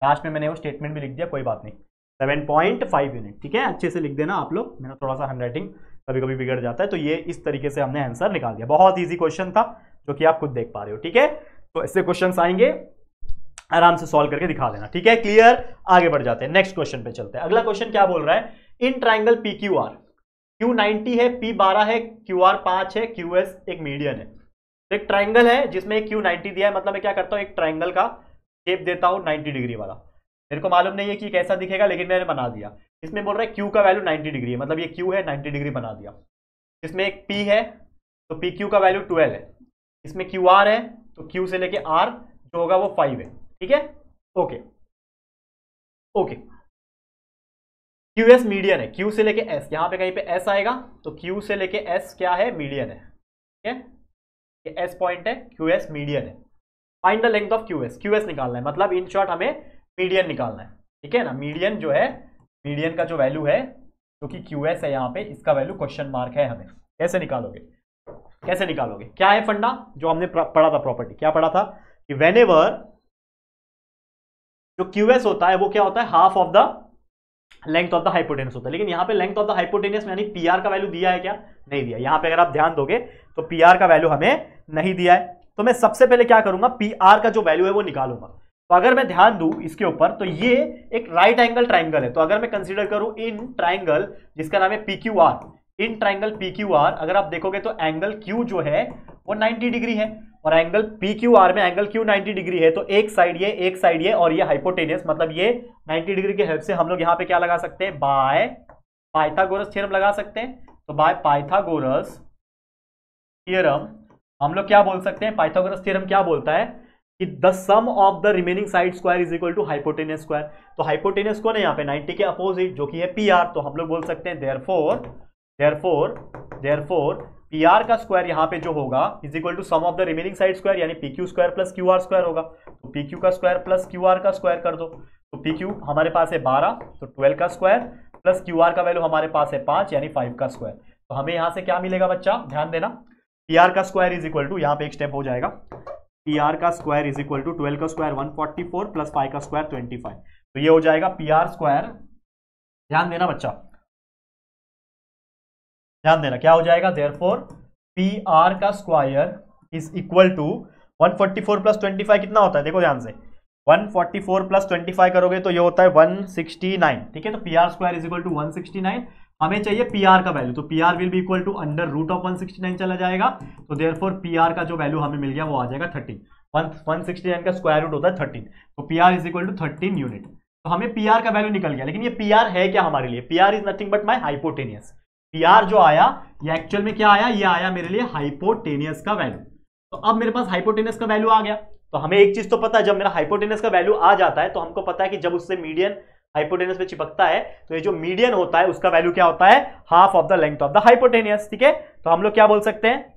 Last में मैंने वो स्टेटमेंट भी लिख दिया, कोई बात नहीं, 7.5 यूनिट, ठीक है। अच्छे से लिख देना आप लोग, मेरा थोड़ा सा हैंडराइटिंग कभी कभी बिगड़ जाता है। तो ये इस तरीके से हमने आंसर निकाल दिया। बहुत ईजी क्वेश्चन था, जो कि आप खुद देख पा रहे हो, ठीक है। तो ऐसे क्वेश्चंस आएंगे, आराम से सॉल्व करके दिखा देना, ठीक है। क्लियर? आगे बढ़ जाते हैं, नेक्स्ट क्वेश्चन पे चलते हैं। अगला क्वेश्चन क्या बोल रहा है? इन triangle P Q are, Q 90 है, पी 12 है, क्यू आर 5 है, क्यू एस एक मीडियन है। तो एक ट्राइंगल है जिसमें क्यू 90 दिया है, मतलब मैं क्या करता हूं, एक ट्राइंगल का शेप देता हूं 90 डिग्री वाला। मेरे को मालूम नहीं है कि कैसा दिखेगा, लेकिन मैंने बना दिया। इसमें बोल रहा है Q का वैल्यू 90 डिग्री है, मतलब ये Q है 90 डिग्री बना दिया। इसमें एक P है तो PQ का वैल्यू 12 है। इसमें QR है तो Q से लेके R जो होगा वो 5 है। ठीक है, ओके ओके। QS मीडियन है, Q से लेके S, यहां पे कहीं पे S आएगा तो Q से लेके S क्या है, मीडियन है। ठीक है, ये S पॉइंट है, QS मीडियन है। Find the length of QS, QS निकालना है, मतलब इन शॉर्ट हमें मीडियन निकालना है। ठीक है ना, मीडियन जो है, मीडियन का जो वैल्यू है जो कि QS है यहाँ पे, इसका वैल्यू क्वेश्चन मार्क है। हमें कैसे निकालोगे, कैसे निकालोगे, क्या है फंडा जो हमने पढ़ा था, प्रॉपर्टी क्या पढ़ा था कि व्हेनेवर जो QS होता है वो क्या होता है, half of the length of the hypotenuse होता है। लेकिन यहाँ पे लेंथ ऑफ द हाइपोटेनस यानी PR का वैल्यू दिया है क्या, नहीं दिया। यहाँ पे अगर आप ध्यान दोगे तो PR का वैल्यू हमें नहीं दिया है। तो मैं सबसे पहले क्या करूंगा, PR का जो वैल्यू है वो निकालूंगा। तो अगर मैं ध्यान दूं इसके ऊपर तो ये एक राइट एंगल ट्राइंगल है। तो अगर मैं कंसीडर करूं इन ट्राइंगल जिसका नाम है PQR, इन ट्राइंगल PQR अगर आप देखोगे तो एंगल Q जो है वो 90 डिग्री है और एंगल PQR में एंगल Q 90 डिग्री है। तो एक साइड ये, एक साइड ये, और ये हाइपोटेनस, मतलब ये 90 डिग्री की हेल्प से हम लोग यहाँ पे क्या लगा सकते हैं, बाय पाइथागोरस थ्योरम लगा सकते हैं। तो बाय पाइथागोरस थ्योरम हम लोग क्या बोल सकते हैं, पाइथागोरस थ्योरम क्या बोलता है कि the sum of the remaining side square is equal to hypotenuse square. तो हाइपोटेनस कौन है यहाँ पे, 90 के अपोजिट जो कि है PR। तो हम लोग बोल सकते हैं देयरफॉर PR का स्क्वायर यहाँ पे जो होगा is equal to sum of the remaining side square, यानी PQ square plus QR square होगा। तो PQ का स्क्वायर प्लस QR का स्क्वायर कर दो। तो PQ हमारे पास है 12, तो 12 का स्क्वायर प्लस QR का वैल्यू हमारे पास है 5 यानी 5 का स्क्वायर। तो हमें यहाँ से क्या मिलेगा बच्चा, ध्यान देना, PR का स्क्वायर इज इक्वल टू, यहाँ पे एक स्टेप हो जाएगा, PR का स्क्वायर इज इक्वल टू 12 का स्क्वायर 144 प्लस 5 का स्क्वायर 25। तो ये हो जाएगा PR स्क्वायर, ध्यान देना बच्चा, ध्यान देना, क्या हो जाएगा, देयरफॉर PR का square is equal to 144 plus 25 कितना होता है, देखो ध्यान से, 144 प्लस 25 करोगे तो ये होता है 169। ठीक है, तो PR square is equal to 169। हमें चाहिए PR का वैल्यू, तो PR will be equal to under root of 169 चला जाएगा। तो देयरफॉर PR का जो वैल्यू हमें मिल गया वो आ जाएगा 13। 169 का स्क्वायर रूट होता है 13, तो PR is equal to 13 unit. तो हमें PR का वैल्यू निकल गया। लेकिन ये PR है क्या हमारे लिए, PR is nothing but my hypotenuse. PR जो आया ये एक्चुअल में क्या आया, ये आया मेरे लिए हाइपोटेनियस का वैल्यू। तो अब मेरे पास हाइपोटेनस का वैल्यू आ गया। तो हमें एक चीज तो पता है, जब मेरा हाइपोटेनस का वैल्यू आ जाता है तो हमको पता है कि जब उससे मीडियन हाइपोटेनस पे चिपकता है तो ये जो मीडियन होता है उसका वैल्यू क्या होता है, half of the length of the hypotenuse. ठीक है, तो हम लोग क्या बोल सकते हैं,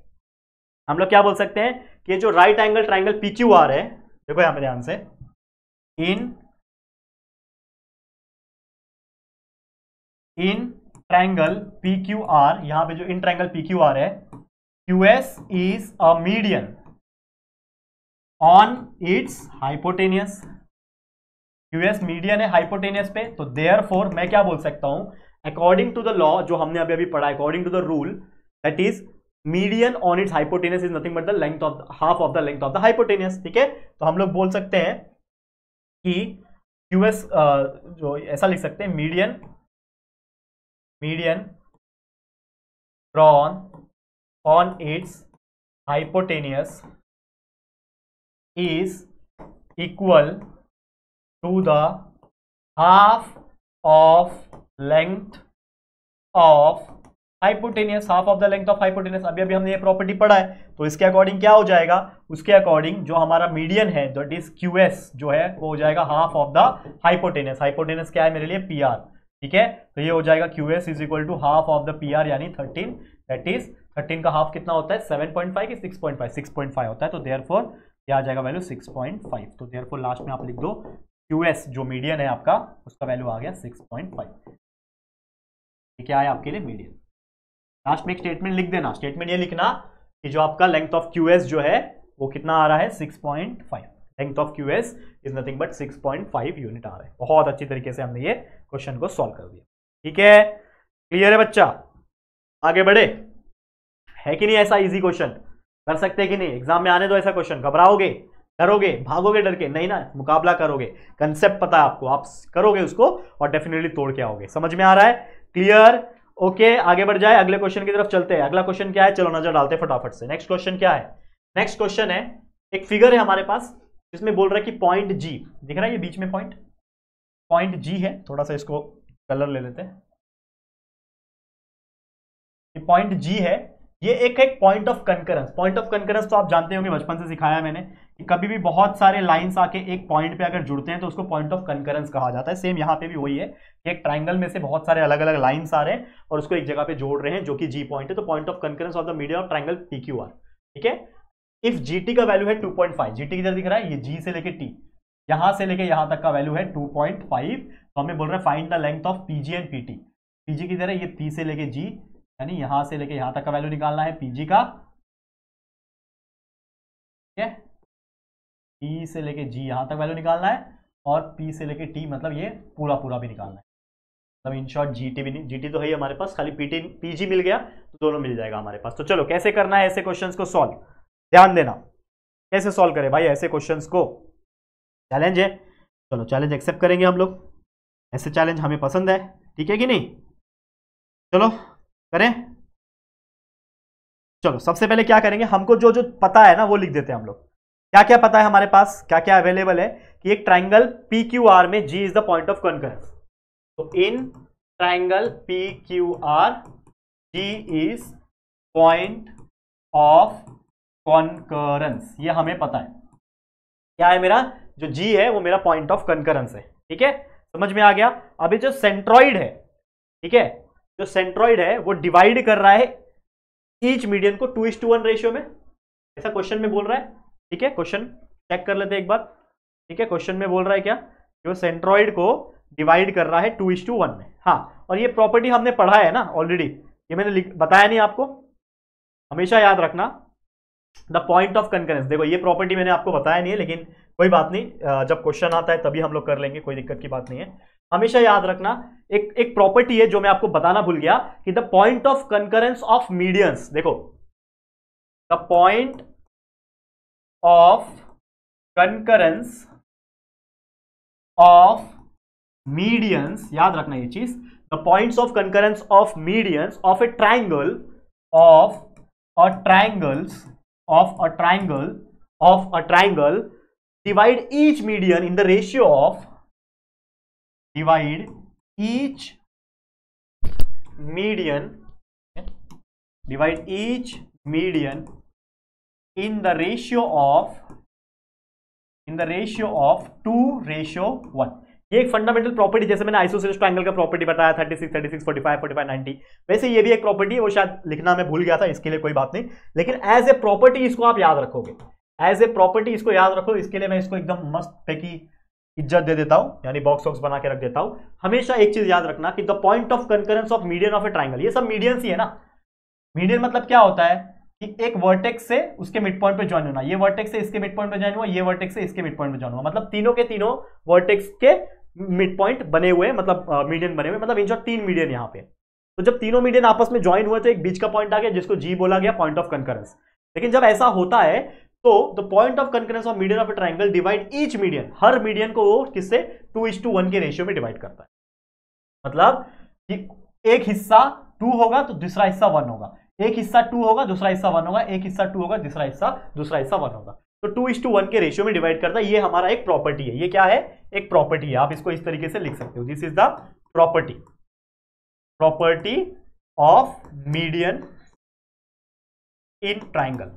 हम लोग क्या बोल सकते हैं कि जो राइट एंगल ट्राइंगल PQR है, देखो यहां पे ध्यान से, इन ट्राइंगल PQR, यहां पे जो इन ट्राइंगल PQR है, QS is a median on its hypotenuse. QS median है हाइपोटेनियस पे। तो देयरफॉर मैं क्या बोल सकता हूं, अकॉर्डिंग टू द लॉ जो हमने अभी अभी पढ़ा, according to the rule that is median on its hypotenuse is nothing but the length of half of the length of the hypotenuse. ठीक है, तो हम लोग बोल सकते हैं कि QS जो ऐसा लिख सकते हैं, median drawn on its hypotenuse is equal to the half of length of hypotenuse, half of the length of hypotenuse। अभी अभी हमने ये प्रॉपर्टी पढ़ा है, तो इसके अकॉर्डिंग क्या हो जाएगा, उसके अकॉर्डिंग जो हमारा मीडियन है दैट इज QS जो है वो हो जाएगा half of the hypotenuse. Hypotenuse क्या है मेरे लिए, PR। ठीक है, तो ये हो जाएगा QS is equal to half of the PR यानी 13, दैट इज 13 का हाफ कितना होता है, 7.5 की 6.5, 6.5 होता है। तो देयरफॉर क्या आ जाएगा वैल्यू 6.5। तो देयरफॉर लास्ट में आप लिख दो QS जो मीडियन है आपका उसका वैल्यू आ गया 6.5। ये क्या है आपके लिए, मीडियन। लास्ट में एक स्टेटमेंट लिख देना, स्टेटमेंट ये लिखना कि जो आपका लेंथ ऑफ QS जो है वो कितना आ रहा है, 6.5। Length of QS is nothing but 6.5 unit आ रहा है। बहुत अच्छी तरीके से हमने ये क्वेश्चन को सॉल्व कर दिया। ठीक है, क्लियर है बच्चा, आगे बढ़े, है कि नहीं, ऐसा इजी क्वेश्चन कर सकते हैं कि नहीं, एग्जाम में आने दो ऐसा क्वेश्चन, घबराओगे, डरोगे, भागोगे डर के, नहीं ना, मुकाबला करोगे, कंसेप्ट पता है आपको, आप करोगे उसको और डेफिनेटली तोड़ के आओगे। समझ में आ रहा है, क्लियर, ओके, आगे बढ़ जाए, अगले क्वेश्चन की तरफ चलते हैं। अगला क्वेश्चन क्या है, चलो नजर डालते हैं फटाफट से। नेक्स्ट क्वेश्चन क्या है, नेक्स्ट क्वेश्चन है, एक फिगर है हमारे पास जिसमें बोल रहा है कि पॉइंट G दिख रहा है, ये बीच में पॉइंट G है, थोड़ा सा इसको कलर ले लेते हैं। ये पॉइंट जी है, ये एक point of concurrence. Point of concurrence तो आप जानते होंगे, बचपन से सिखाया है मैंने कि कभी भी बहुत सारे लाइंस आके एक पॉइंट पे अगर जुड़ते हैं तो उसको पॉइंट ऑफ कंकरेंस कहा जाता है। सेम यहाँ पे भी वही है कि एक ट्राइंगल में से बहुत सारे अलग अलग लाइंस आ रहे हैं और उसको एक जगह पे जोड़ रहे हैं जो कि जी पॉइंट है, तो point of concurrence of the median of triangle P Q are. ठीक है, इफ जीटी का वैल्यू है 2.5, जीटी किधर दिख रहा है, ये जी से लेके टी, यहां से लेके यहां तक का वैल्यू है 2.5, तो हमें बोल रहे हैं find the length of PG and PT. PG किधर है, ये पी से लेके जी, यानी यहां से लेके यहां तक का वैल्यू निकालना है पीजी का। ठीक है, पी से लेके जी यहां तक वैल्यू निकालना है, और पी से लेके टी मतलब ये पूरा पूरा भी निकालना है। मतलब इन शॉर्ट जीटी भी नहीं, जीटी तो है ही हमारे पास, खाली पीटी पीजी मिल गया तो दोनों मिल जाएगा हमारे पास। तो चलो कैसे करना है ऐसे क्वेश्चंस को सॉल्व, ध्यान देना कैसे सॉल्व करें भाई ऐसे क्वेश्चंस को। चैलेंज है, चलो चैलेंज एक्सेप्ट करेंगे हम लोग, ऐसे चैलेंज हमें पसंद है, ठीक है कि नहीं। चलो करें। चलो सबसे पहले क्या करेंगे, हमको जो जो पता है ना वो लिख देते हैं हम लोग। क्या क्या पता है हमारे पास, क्या क्या अवेलेबल है कि एक ट्राइंगल पी क्यू आर में G is the point of concurrence. तो in triangle P Q R G is point of concurrence, ये हमें पता है। क्या है मेरा जो जी है वो मेरा पॉइंट ऑफ कॉन्करेंस है। ठीक है, समझ में आ गया। अभी जो सेंट्रॉइड है, ठीक है, जो सेंट्रॉइड है वो डिवाइड कर रहा है ईच मीडियन को 2:1 रेशियो में, ऐसा क्वेश्चन में बोल रहा है। ठीक है, क्वेश्चन चेक कर लेते हैं एक बार। ठीक है, क्वेश्चन में बोल रहा है क्या, जो सेंट्रॉइड को डिवाइड कर रहा है 2:1 में। हाँ, और ये प्रॉपर्टी हमने पढ़ा है ना ऑलरेडी, ये मैंने बताया नहीं आपको, हमेशा याद रखना द पॉइंट ऑफ कंकरेंस। देखो ये प्रॉपर्टी मैंने आपको बताया नहीं है, लेकिन कोई बात नहीं, जब क्वेश्चन आता है तभी हम लोग कर लेंगे, कोई दिक्कत की बात नहीं है। हमेशा याद रखना एक प्रॉपर्टी है जो मैं आपको बताना भूल गया कि the point of concurrence of medians. देखो the point of concurrence of medians, याद रखना ये चीज, the points of concurrence of medians of a triangle of a triangle divide each median in the ratio of divide each median in the ratio of 2:1। ये एक fundamental property, जैसे मैंने isosceles triangle का property बताया 36, 36, 45, 45, 90, वैसे ये भी एक प्रॉपर्टी है, वो शायद लिखना मैं भूल गया था, इसके लिए कोई बात नहीं, लेकिन एज ए प्रॉपर्टी इसको आप याद रखोगे, एज ए प्रॉपर्टी इसको याद रखो। इसके लिए मैं इसको एकदम मस्त पैकी इज्जत दे देता हूं, यानी बॉक्स बॉक्स बना के रख देता हूं। हमेशा एक चीज याद रखना कि the point of concurrence of median of a triangle, ये सब मीडियंस ही है ना। मीडियन मतलब क्या होता है कि एक वर्टेक्स से उसके मिड पॉइंट पे ज्वाइन होना, ये वर्टेक्स से इसके मिड पॉइंट पे ज्वाइन हुआ, ये वर्टेक्स से इसके मिड पॉइंट पे ज्वाइन हुआ, मतलब तीनों के तीनों वर्टेक्स के मिड पॉइंट बने हुए, मतलब मीडियन बने हुए, मतलब इन शॉर्ट 3 मीडियन यहां पे। तो जब तीनों मीडियन आपस में ज्वाइन हुए तो एक बीच का पॉइंट आ गया जिसको जी बोला गया, पॉइंट ऑफ कंकरेंस। लेकिन जब ऐसा होता है तो the point of concurrence of median of a triangle divide each median, her median को वो किससे 2:1 के रेशियो में डिवाइड करता है। मतलब कि एक हिस्सा 2 होगा तो दूसरा हिस्सा 1 होगा, एक हिस्सा 2 होगा दूसरा हिस्सा 1 होगा, एक हिस्सा 2 होगा दूसरा हिस्सा 1 होगा, तो 2:1 के रेशियो में डिवाइड करता है। ये हमारा एक प्रॉपर्टी है। ये क्या है, एक प्रॉपर्टी है। आप इसको इस तरीके से लिख सकते हो, this is the property of median in triangle.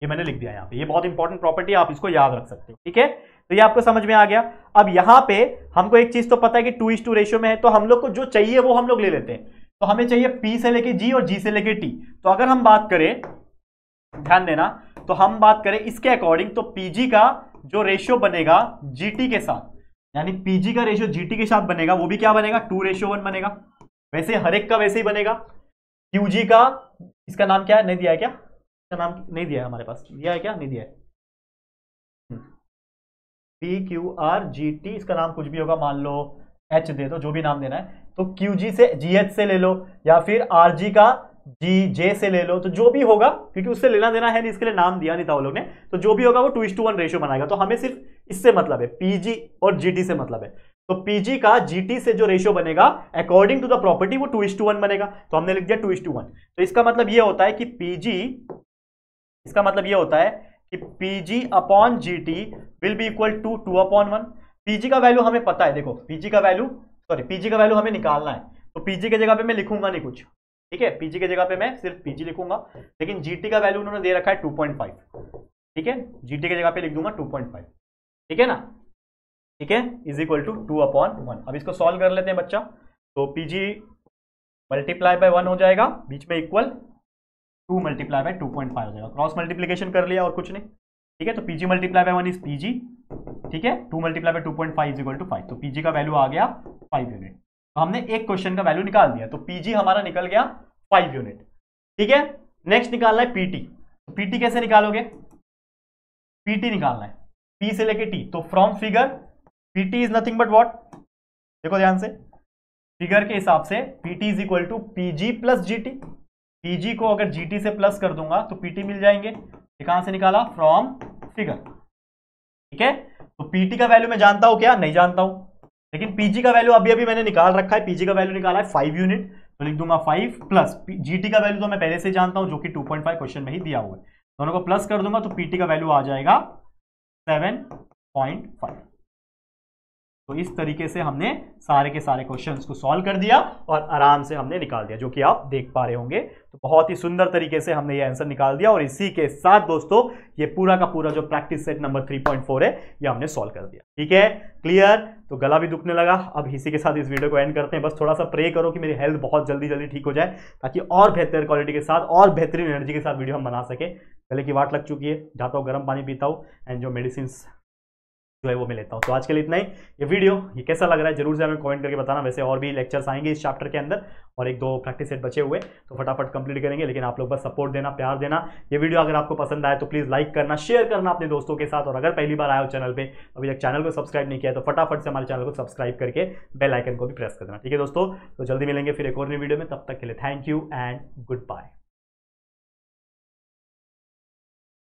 ये मैंने लिख दिया यहाँ पे, ये बहुत इंपॉर्टेंट प्रॉपर्टी है, आप इसको याद रख सकते हो। ठीक है, तो ये आपको समझ में आ गया। अब यहां पे हमको एक चीज तो पता है कि 2:2 रेशियो में है, तो हम लोग को जो चाहिए वो हम लोग ले लेते हैं। तो हमें चाहिए P से लेके G और G से लेके T। तो अगर हम बात करें, ध्यान देना, तो हम बात करें इसके अकॉर्डिंग, तो PG का जो रेशियो बनेगा GT के साथ, यानी PG का रेशियो GT के साथ बनेगा, वो भी क्या बनेगा 2:1 बनेगा। वैसे हर एक का वैसे ही बनेगा। QG का, इसका नाम क्या है, नहीं दिया है क्या, इसका नाम नहीं दिया है हमारे पास, दिया है क्या, नहीं दिया है। PQRGT, इसका नाम कुछ भी होगा, मान लो H दे दो, जो भी नाम देना है। तो QG से GH से ले लो, या फिर RG का GJ से ले लो, तो जो भी होगा, क्योंकि उससे लेना देना है नहीं, इसके लिए नाम दिया नहीं था वो लोग ने, तो जो भी होगा वो 2:1 रेशियो बनाएगा। तो हमें सिर्फ इससे मतलब है, PG और GT से मतलब है। तो PG का GT से जो रेशियो बनेगा अकॉर्डिंग टू द प्रॉपर्टी वो 2:1 बनेगा, तो हमने लिख दिया 2:1। तो इसका मतलब ये होता है कि PG upon GT will be equal to 2/1। PG का वैल्यू हमें पता है, देखो PG का वैल्यू सॉरी पीजी का वैल्यू हमें निकालना है, तो पीजी के जगह पे मैं लिखूंगा नहीं कुछ, ठीक है, पीजी के जगह पे मैं सिर्फ पीजी लिखूंगा, लेकिन जीटी का वैल्यू उन्होंने दे रखा है 2.5, ठीक है, जीटी के जगह पे लिख दूंगा 2.5, ठीक है ना, ठीक है, इज इक्वल टू 2/1। अब इसको सॉल्व कर लेते हैं बच्चा, तो पीजी मल्टीप्लाई बाय 1 हो जाएगा, बीच में इक्वल 2 मल्टीप्लाई बाय 2.5 हो जाएगा, क्रॉस मल्टीप्लीकेशन कर लिया और कुछ नहीं, ठीक है, तो PG multiply by 1 is PG, ठीक है, 2 multiply by 2.5 is equal to 5, तो पीजी का वैल्यू आ गया 5 यूनिट। तो हमने एक क्वेश्चन का वैल्यू निकाल दिया, तो पीजी हमारा निकल गया 5 यूनिट, ठीक है। नेक्स्ट निकालना है पीटी, तो पीटी कैसे निकालोगे, पीटी निकालना है पी से लेके टी, तो from figure PT is nothing but what, देखो ध्यान से, फिगर के हिसाब से PT is equal to PG plus GT, PG को अगर जीटी से प्लस कर दूंगा तो पीटी मिल जाएंगे, ये कहां से निकाला, फ्रॉम फिगर, ठीक है। तो पीटी का वैल्यू मैं जानता हूं क्या, नहीं जानता हूं, लेकिन पीजी का वैल्यू अभी अभी मैंने निकाल रखा है, पीजी का वैल्यू निकाला है 5 यूनिट, तो लिख दूंगा 5 प्लस जीटी का वैल्यू तो मैं पहले से जानता हूं जो कि 2.5 क्वेश्चन में ही दिया हुआ है, दोनों को प्लस कर दूंगा तो पीटी का वैल्यू आ जाएगा 7.5। तो इस तरीके से हमने सारे के सारे क्वेश्चंस को सॉल्व कर दिया और आराम से हमने निकाल दिया, जो कि आप देख पा रहे होंगे। तो बहुत ही सुंदर तरीके से हमने ये आंसर निकाल दिया, और इसी के साथ दोस्तों ये पूरा का पूरा जो प्रैक्टिस सेट नंबर 3.4 है ये हमने सॉल्व कर दिया, ठीक है, क्लियर। तो गला भी दुखने लगा, अब इसी के साथ इस वीडियो को एंड करते हैं। बस थोड़ा सा प्रे करो कि मेरी हेल्थ बहुत जल्दी जल्दी ठीक हो जाए, ताकि और बेहतर क्वालिटी के साथ और बेहतरीन एनर्जी के साथ वीडियो हम बना सके। गले की वाट लग चुकी है, जाता हूँ गर्म पानी पीता हूँ, एंड जो मेडिसिन जो है वो मैं लेता हूँ। तो आज के लिए इतना ही। ये वीडियो ये कैसा लग रहा है जरूर से हमें कमेंट करके बताना। वैसे और भी लेक्चर्स आएंगे इस चैप्टर के अंदर, और 1-2 प्रैक्टिस सेट बचे हुए, तो फटाफट कंप्लीट करेंगे, लेकिन आप लोग बस सपोर्ट देना, प्यार देना। ये वीडियो अगर आपको पसंद आए तो प्लीज़ लाइक करना, शेयर करना अपने दोस्तों के साथ, और अगर पहली बार आए हो चैनल पे, अभी तक चैनल को सब्सक्राइब नहीं किया तो फटाफट से हमारे चैनल को सब्सक्राइब करके बेल आइकन को भी प्रेस कर देना, ठीक है दोस्तों। तो जल्दी मिलेंगे फिर एक और नई वीडियो में, तब तक के लिए thank you and good bye.